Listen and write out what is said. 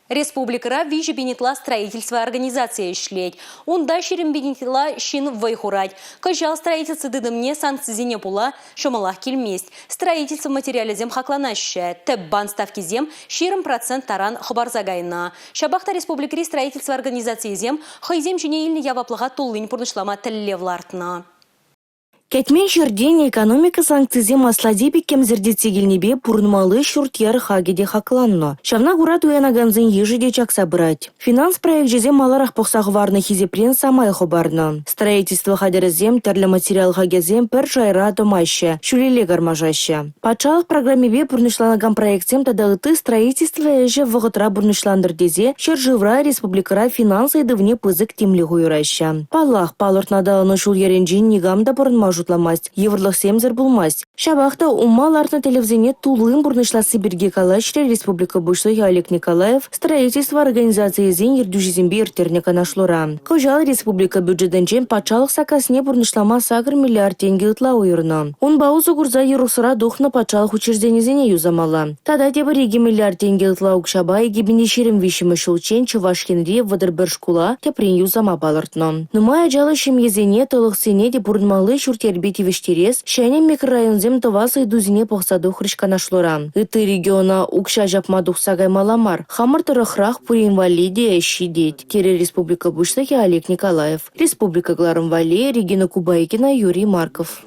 Республикара вижи бенетла строительство организации шлеть. Унда ширим бенетла шин вайхурать. Кожал строительство дыдымне санкцизине пула шомалах кельместь. Строительство материаля зем хакланащая. Теббан ставки зем ширим процент таран хабарзагайна. Шабахта республикари строительство организации зем хайзем жинеильный яваплыға туллын пурнышлама тәллевлартна. Кетмен жерден экономика санкциязе масладепик кемзердетсегелнебе пурнмалы шуртьер хагеде хакланно. Шавна гурат уянаганзын ежеде чакса брать. Финанс проект жезе маларах похсағварны хизеплен самай хобарно. Строительство хадерзем терлі материал хагезем пер жайра домаще, шулеле гармажаще. Пачалық программебе пурнышланаган проектсем тадағыты строительство эже вғытра бурнышландырдезе шержывра республикара финансы едывне пызык темлі гуйраща. Паллах палыртнадалыны шул еренжин нигамда бурынмажу jutlamast, еврлық семзір булмасть. Шабахта умаларна телевизионе тулым бурнышла Сибирге Калашре, Республика Бушлыхи Олег Николаев, строительство организации зен ердюжизембе иртернека нашлора. Кожал Республика бюджетенчен пачалық сакасне бурнышлама сагр миллиард тенге ытла уйырна. Он баузу гурза ерусыра духна пачалық учрежденезене юзамала. Тада тебе реги миллиард тенге ытла укшаба и гибинешерим вишимы шулчен Чувашкинри вадырбір шкула тепрен юзама балыртно. Нумая жалы шемезене толық сене де бурнмалы шурте Тербити вештерес, шайнем микрорайонзем товасы дузине похсаду хрышканашлора. Иты региона укша жапмадух сагай маламар. Хамар тарахрах пури инвалидия щидеть. Тере Республика Бушлыхи Олег Николаев. Республика Гларымвали Регина Кубайкина Юрий Марков.